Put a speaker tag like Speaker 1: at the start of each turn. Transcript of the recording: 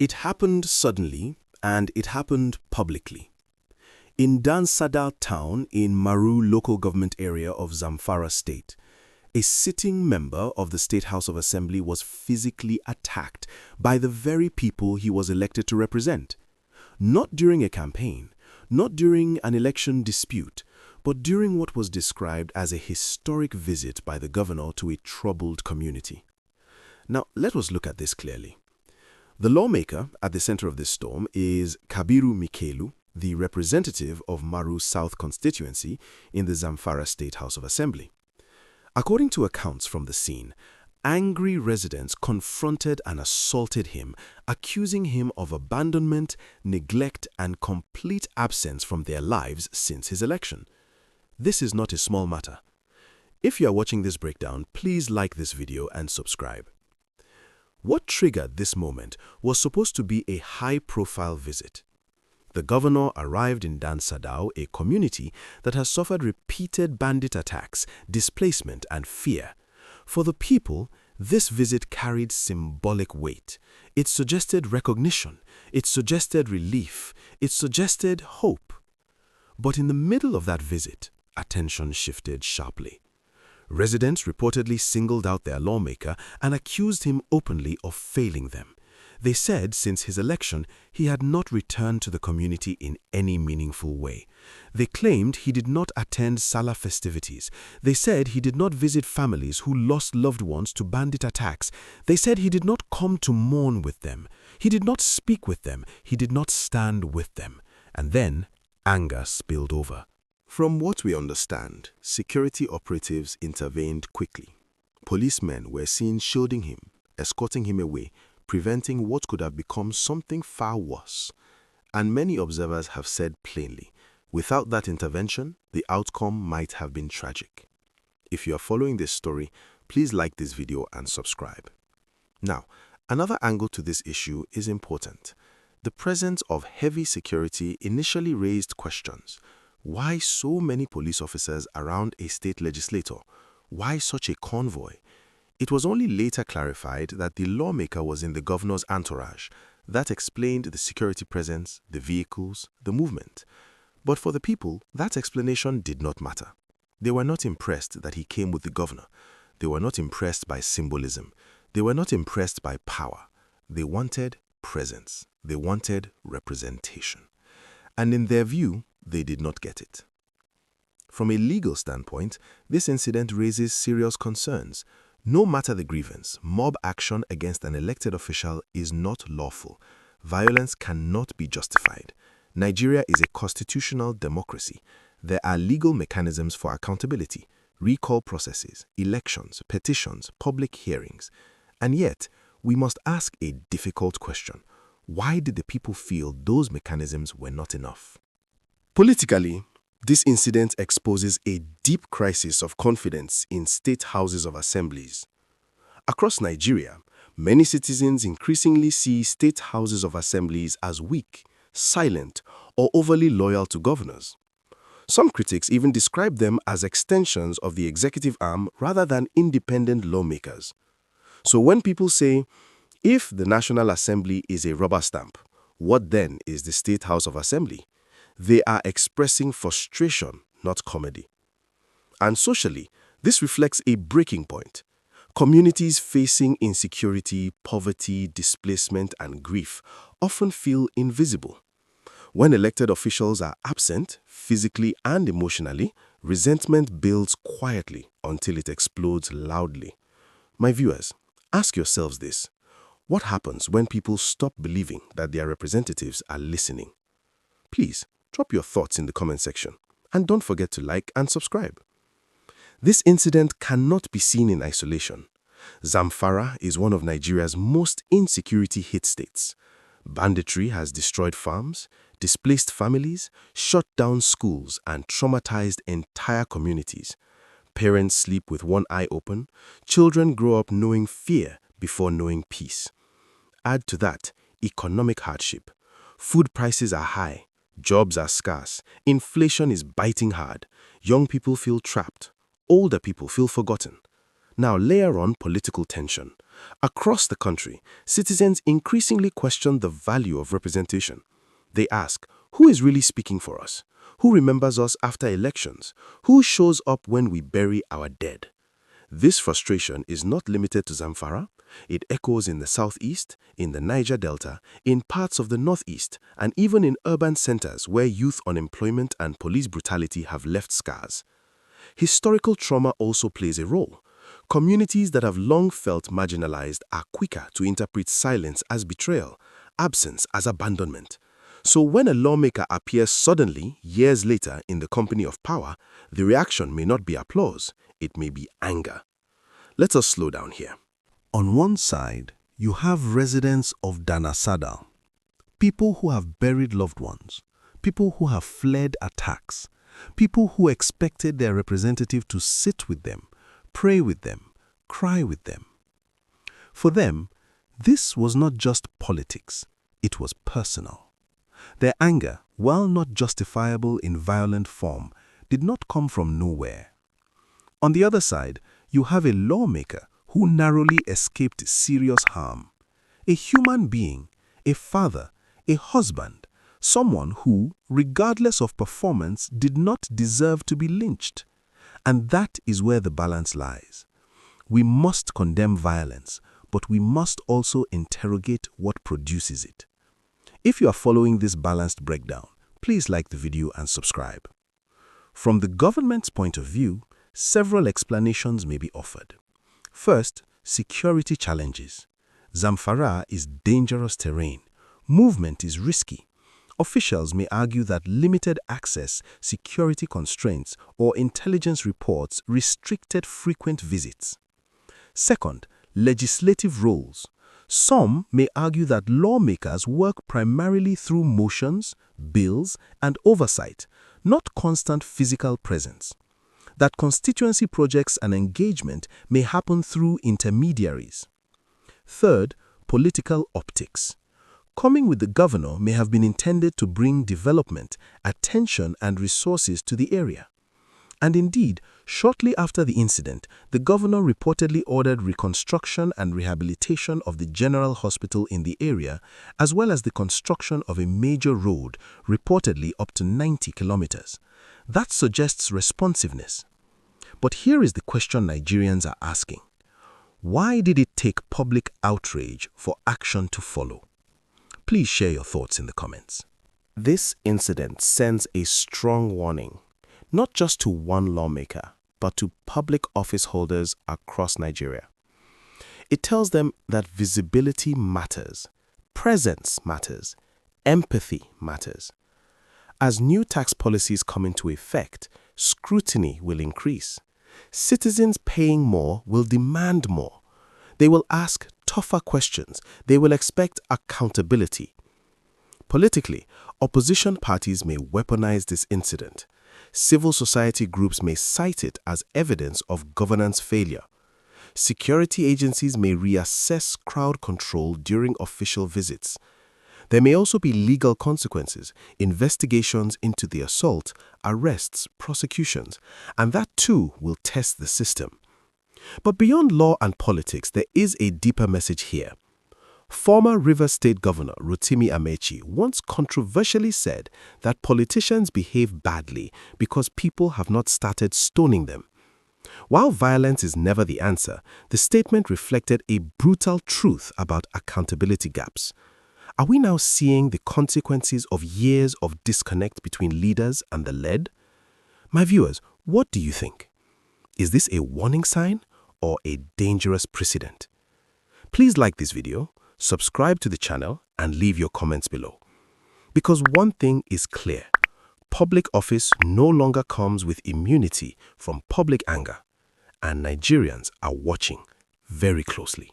Speaker 1: It happened suddenly, and it happened publicly. In Danadal town in Maru local government area of Zamfara state, a sitting member of the State House of Assembly was physically attacked by the very people he was elected to represent. Not during a campaign, not during an election dispute, but during what was described as a historic visit by the governor to a troubled community. Now, let us look at this clearly. The lawmaker at the center of this storm is Kabiru Mikailu, the representative of Maru South constituency in the Zamfara State House of Assembly. According to accounts from the scene, angry residents confronted and assaulted him, accusing him of abandonment, neglect, and complete absence from their lives since his election. This is not a small matter. If you are watching this breakdown, please like this video and subscribe. What triggered this moment was supposed to be a high-profile visit. The governor arrived in Danadal, a community that has suffered repeated bandit attacks, displacement, and fear. For the people, this visit carried symbolic weight. It suggested recognition, it suggested relief, it suggested hope. But in the middle of that visit, attention shifted sharply. Residents reportedly singled out their lawmaker and accused him openly of failing them. They said since his election, he had not returned to the community in any meaningful way. They claimed he did not attend Salah festivities. They said he did not visit families who lost loved ones to bandit attacks. They said he did not come to mourn with them. He did not speak with them. He did not stand with them. And then anger spilled over. From what we understand, security operatives intervened quickly. Policemen were seen shielding him, escorting him away, preventing what could have become something far worse. And many observers have said plainly, without that intervention, the outcome might have been tragic. If you are following this story, please like this video and subscribe. Now, another angle to this issue is important. The presence of heavy security initially raised questions. Why so many police officers around a state legislator? Why such a convoy? It was only later clarified that the lawmaker was in the governor's entourage. That explained the security presence, the vehicles, the movement. But for the people, that explanation did not matter. They were not impressed that he came with the governor. They were not impressed by symbolism. They were not impressed by power. They wanted presence. They wanted representation. And in their view, they did not get it. From a legal standpoint, this incident raises serious concerns. No matter the grievance, mob action against an elected official is not lawful. Violence cannot be justified. Nigeria is a constitutional democracy. There are legal mechanisms for accountability, recall processes, elections, petitions, public hearings. And yet, we must ask a difficult question. Why did the people feel those mechanisms were not enough? Politically, this incident exposes a deep crisis of confidence in state houses of assemblies. Across Nigeria, many citizens increasingly see state houses of assemblies as weak, silent, or overly loyal to governors. Some critics even describe them as extensions of the executive arm rather than independent lawmakers. So when people say, if the National Assembly is a rubber stamp, what then is the State House of Assembly? They are expressing frustration, not comedy. And socially, this reflects a breaking point. Communities facing insecurity, poverty, displacement, and grief often feel invisible. When elected officials are absent, physically and emotionally, resentment builds quietly until it explodes loudly. My viewers, ask yourselves this. What happens when people stop believing that their representatives are listening? Please, drop your thoughts in the comment section, and don't forget to like and subscribe. This incident cannot be seen in isolation. Zamfara is one of Nigeria's most insecurity-hit states. Banditry has destroyed farms, displaced families, shut down schools, and traumatized entire communities. Parents sleep with one eye open. Children grow up knowing fear before knowing peace. Add to that economic hardship. Food prices are high. Jobs are scarce. Inflation is biting hard. Young people feel trapped. Older people feel forgotten. Now layer on political tension. Across the country, citizens increasingly question the value of representation. They ask, who is really speaking for us? Who remembers us after elections? Who shows up when we bury our dead? This frustration is not limited to Zamfara. It echoes in the southeast, in the Niger Delta, in parts of the northeast, and even in urban centers where youth unemployment and police brutality have left scars. Historical trauma also plays a role. Communities that have long felt marginalized are quicker to interpret silence as betrayal, absence as abandonment. So when a lawmaker appears suddenly, years later, in the company of power, the reaction may not be applause, it may be anger. Let us slow down here. On one side, you have residents of Danadal, people who have buried loved ones, people who have fled attacks, people who expected their representative to sit with them, pray with them, cry with them. For them, this was not just politics, it was personal. Their anger, while not justifiable in violent form, did not come from nowhere. On the other side, you have a lawmaker who narrowly escaped serious harm. A human being, a father, a husband, someone who, regardless of performance, did not deserve to be lynched. And that is where the balance lies. We must condemn violence, but we must also interrogate what produces it. If you are following this balanced breakdown, please like the video and subscribe. From the government's point of view, several explanations may be offered. First, security challenges. Zamfara is dangerous terrain. Movement is risky. Officials may argue that limited access, security constraints, or intelligence reports restricted frequent visits. Second, legislative roles. Some may argue that lawmakers work primarily through motions, bills, and oversight, not constant physical presence. That constituency projects and engagement may happen through intermediaries. Third, political optics. Coming with the governor may have been intended to bring development, attention, and resources to the area. And indeed, shortly after the incident, the governor reportedly ordered reconstruction and rehabilitation of the general hospital in the area, as well as the construction of a major road, reportedly up to 90 kilometers. That suggests responsiveness. But here is the question Nigerians are asking. Why did it take public outrage for action to follow? Please share your thoughts in the comments. This incident sends a strong warning, not just to one lawmaker, but to public office holders across Nigeria. It tells them that visibility matters, presence matters, empathy matters. As new tax policies come into effect, scrutiny will increase. Citizens paying more will demand more. They will ask tougher questions. They will expect accountability. Politically, opposition parties may weaponize this incident. Civil society groups may cite it as evidence of governance failure. Security agencies may reassess crowd control during official visits. There may also be legal consequences, investigations into the assault, arrests, prosecutions, and that too will test the system. But beyond law and politics, there is a deeper message here. Former Rivers State Governor Rotimi Amechi once controversially said that politicians behave badly because people have not started stoning them. While violence is never the answer, the statement reflected a brutal truth about accountability gaps. Are we now seeing the consequences of years of disconnect between leaders and the led? My viewers, what do you think? Is this a warning sign or a dangerous precedent? Please like this video, subscribe to the channel, and leave your comments below. Because one thing is clear, public office no longer comes with immunity from public anger, and Nigerians are watching very closely.